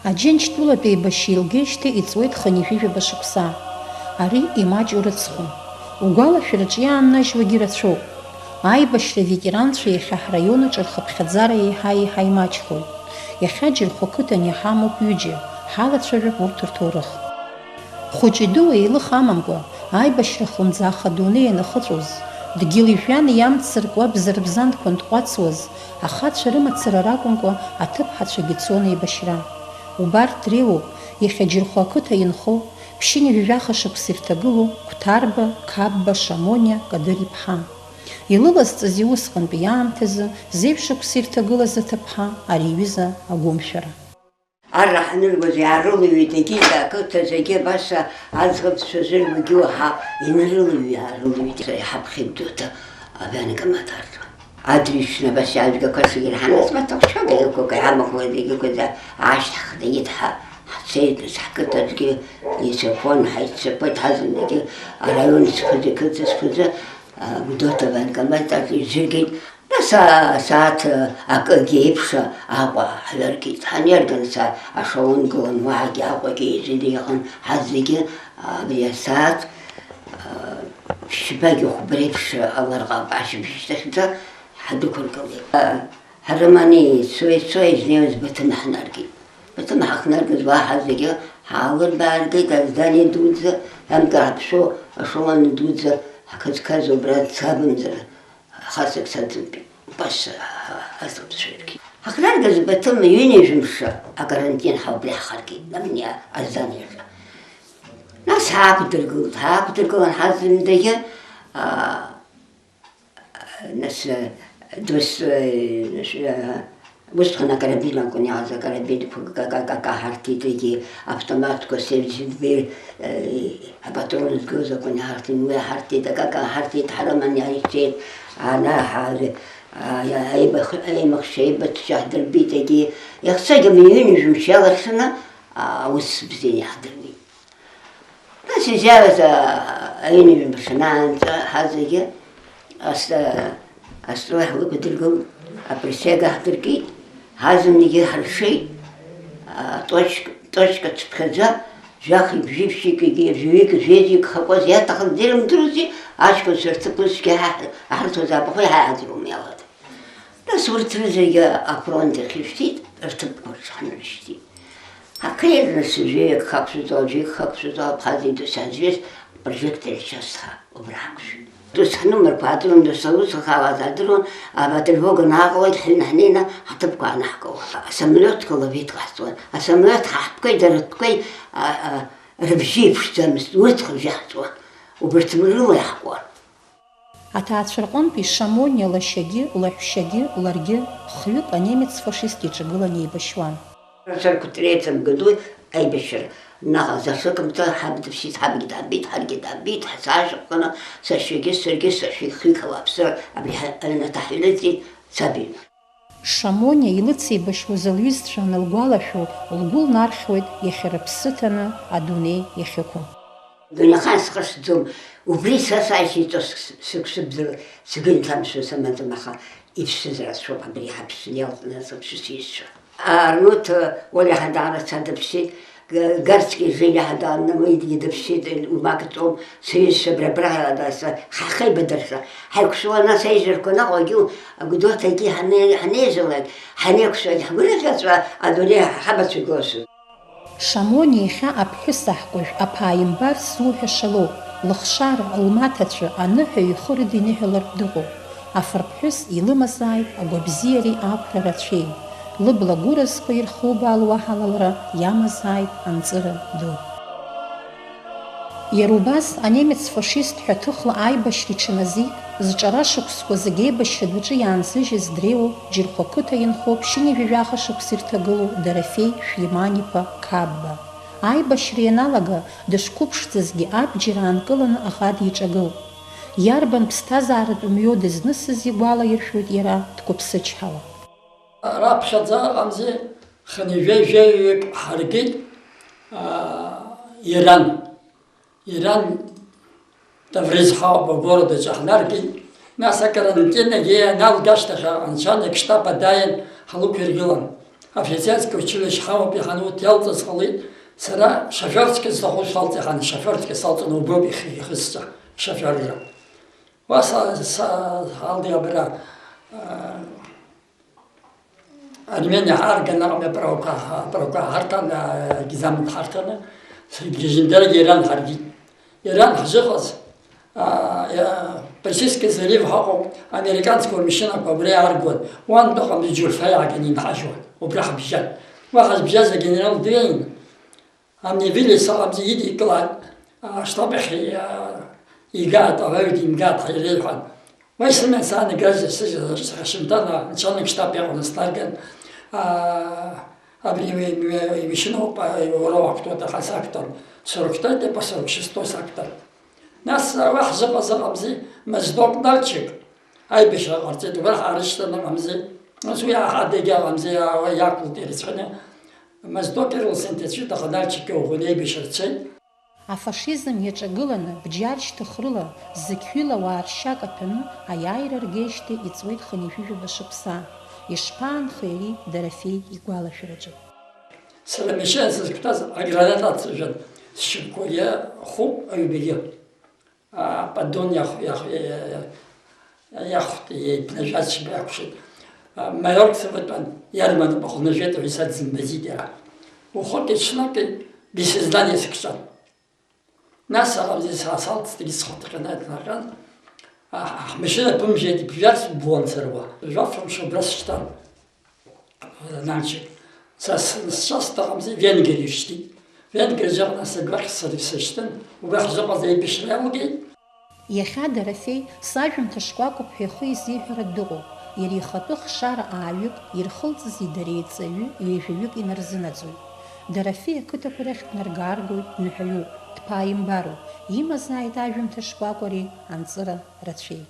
Аџьынџьтәылатәи еибашьра илгеижьҭеи иҵуеит хынҩажәижәаба шықәса. Ари имаҷу рыцхәын. Угәалашәараҿы иааннажьуагьы рацәоуп. Аибашьра ветеранцәа иахьа ҳраион аҿы рхыԥхьаӡара еиҳа имаҷхоит. Иахьа Џьырхәа қыҭан иҳамоуп ҩыџьа, ҳалацәажәап урҭ рҭоурых. Хәыҷи-дуи еилых амамкәа, аибашьра хлымӡаах адунеи ианахыҵәоз, дгьыли-жәҩани иамҵсыркуа бзарбзанқәа антҟәацуаз, ахацәа рымацара ракәымкәа аҭыԥҳацәагьы цон еибашьра. Убарҭ дреиуоуп иахьа Џьырхәа ақыҭа инхо, ԥшьыни жәаха шықәса ирҭагылоу Қәҭарба, Қапба, Шамониа Кадыр-иԥҳа. Илылазҵази усҟантәи иаамҭазы зеиԥш шықәса ирҭагылаз аҭыԥҳа ари иҩыза агәымшәара. Арра ҳаныргоз иаарылҩит егьи ақыҭа зегьы баша аӡӷабцәа зырбагьы уаҳа инарылҩит ҳаԥхьеит дуҭа абианакамаҭарра. Адрҩаҽны абас аҩбгақәа зегьы ҳанаҵмаҭахшәага еилқәақәа иҳамахуа зегьықәа аашьҭаххны ҳцеит нас ҳқыҭаҿгьы ицәаԥон, ҳаиццакуеит ҳазынагьы араион зқыӡа Гәдоуҭа абианакамаҭ изыргеит. Сааҭ акгьы еиԥш Аҟәа ҳҩаргеит. Ҳаниарган ашаун гылан, уаагьы Аҟәагьы еизыреиҟан, ҳазегьы абри асааҭ шьбагьы хәба реиԥш аларҟап ашьыбжьышьҭахьӡа ҳдәықәыргылеит. Ҳрыманы ицо изнеиуаз Баҭым ҳнаргеит. Баҭым ҳахнаргаз уаҳа зегьы ҳаалырбааргеит, аздание дуӡӡа, амкар ҳаԥшәо ашолон дуӡӡа ҳқыдқаз убра цабымзар хасак саӡымпит, баша аӡӷабцәа. Ҳахнаргаз Баҭым ҩынҩажәымш акарантин ҳаубри ҳхаргеит, амни азданиаҿы. Нас ҳаақәдыргылан ҳазымдагьы, нас усҟан акарабин акәын иааз, акарабинқәа каҳарҭит, егьи автоматқәа сервисидбир апатрон згоз акәын иҳарҭин, уи ҳарҭит, акаҳарҭит, ҳрыман иааицеит, аимахшьа аибаҭшьа ҳдырбит, егьи иахцагьы ҩынҩажәымш иалырхны аус бзиа иаҳдырбит. Нас изиаваз аҩынҩажәымш анаанҵа ҳазегьы астрой ҳлықәдыргылт, априсиага ҳдыркит, ҳазынагьы ҳаршеит, точка цԥхьаӡа, жәахи бжьыԥшьыки жәеизик хакәаз иаҭахыз ирымдырузи, аҷкәынцәа рҭыԥызшәа аҳарҭуаз абахәа иҳааӡырум иалат. Нас урҭ рызегьы афронт ихьышәҭит, рҭыԥқәа рҽҳаныршьҭит. Ҳақреит нас жәеик хақәшәаӡа аԥхази досаӡҩыз прожектор ичасха убра ҳақәшәит. Досҳнымырқәа адырун, досалусахаауаз адырун, атревога нааҟалоит, ҳнеины ҳҭыԥқәа аанаҳкыло. Асамолиотқәа лавит ҟаҳҵуан, асамолиот ҳаҳтәқәеи дараҭәқәеи рыбжьы еиԥшӡамызт, урҭ рыбжьы ҳҵуан, убарҭ рыла иаҳкуан. Аҭаацәа рҟынтәи Шамониа лашьагьы, лаҳәшьагьы, ларгьы хҩык анемец фашист иҿагылан еибашьуан. В 1943 году аибашьра зашыкымҭа ҳаб дыԥсит, ҳабгьы даабит, ҳаргьы даабит, ҳсаашьапҟаны сашьагьы саргьы сашәихыхала аԥсра абри аҩнаҭа ҳҩныҵит сабин. Шамониа илыцеибашьуаз лҩызцәа анылгәалашәо, лгәы лнархьуеит иахьа рыԥсы ҭаны адунеи иахьықәу. Дунеихан сҟашӡом, убри са сааишьеиҵо сгәы-нҭамшәа самаӡам, аха иԥсыз рацәоуп абри ҳаԥсы иалҵны сыԥсы сизшәа. Арнут Оля ҳадаара дыԥсит, Гарцки Женя ҳадаанамыдгьы дыԥсит, умакҵом сҩызцәа брабраада ҳахеибадырша. Ҳаиқәшуа нас аизарқәа наҟагьы Гәдоуҭагьы ҳанеизалак, ҳанеиқәшуагь ҳгәырӷьаҵәа адунеи ҳабацәагылашәа. Шамониа иахьа аԥҳәыс аҳкәажә аԥааимбар ззуҳәаша лоуп, лыхшара, лмаҭацәа аныҳәаҩ ихы рыдиныҳәалартә дыҟоуп. Афырԥҳәыс илымазааит агәабзиареи ақәра рацәеи. Лыбла гәыразқәа ирхубаалуа ҳалалра иамазааит анҵыра ду. Иара убас анемец фашист ҳәаҭыхла аибашьра иҽаназик, зҿара шықәсқәа зегьы еибашьра адәаҿы иаанзыжьыз дреиуоуп Џьырхәа қыҭа инхо ԥшьыни жәаха шықәса ирҭагылоу Дарафеи Шәлиман-иԥа Қапба. Аибашьра ианалага дышқәыԥшӡазгьы абџьар аанкыланы аӷа диҿагылт. Иарбан ԥсҭазааратә мҩоу дызнысыз игәалаиршәоит иара дқәыԥсычҳауа. Раԥхьаӡа аҟамзи хынҩажәаҩык ҳаргеит Иран Тавризҳауба городаҿы ҳнаргеит. Нас акарантин егьи аналгашьҭахь анцәа штаб адааин ҳлықәиргылан. офицерское училище Хамоби Ханут Ялта Схалит, Сара шоферский заход шалти хан шоферский салты на убоби хиста шоферля. Вас халди абра Армения аргана ме праука хартана гизам хартана легендар Иран харги. Иран хажихас Персидский залив хаком американского мишена по бреаргон. Он дохам джурфая генин хажуан. Убрах бижат. Вахаз бижаза генерал Двейн. Амни вилли саламзи иди клад. Штабахи игат аваudi имгат хайлхан. Вайсмен саны газе шимтана начальник штаба он старген. Абри мишено по Европа кто-то хасактор. 45 по 46 сактор. Нас вахза базамзи мздок дальчик. Ай беша артет вах арыштана мамзи. Насуя хадега мамзи якул терисхане. Мздокерл синтезита хадальчик огулей бешерцей. Афашизм иаҿагыланы бџьар шьҭыхрыла зықьҩыла ауаа ршьак аҭәаны аиааира ргеижьҭеи иҵуеит хынҩажәижәаба шықәса. Ишԥаанхеи ари Дарафеи игәалашәараҿы? Сара мишен сызкәтаз агранатациажәан сшьапқәа иахуп аҩбагьы. Ападдон иахәт еиԥнажәаз шьбаақәшеит. Майорк саватәан иарманы бахәнажәеит аҩсад зымбазит иара. Ухоти ҽнаки бисыздание сыкҿан. Нас арамзи сасалтстыги схотыканат наган. Машина помжети пивярс бонцерва. Жафрам шобрас штан. Начи. Сейчас тарамзи Венгрию шти. Венгрия жагна сагвах сарисштан. Убах жабаза ибишлялги. Иахьа Дарафеи сажәымҭа шкәакәоуп ҳәа ихы изиҳәара дыҟоуп. Иара ихатәы хшара ааҩык ирхылҵыз идареи ҵаҩы ҩажәаҩык инарзынаӡоит. Дарафеи ақыҭақәа рахь днарга-ааргоит дныҳәаҩуп, дԥааимбароуп, имазааит ажәымҭа шкәакәареи анҵыра рацәеи.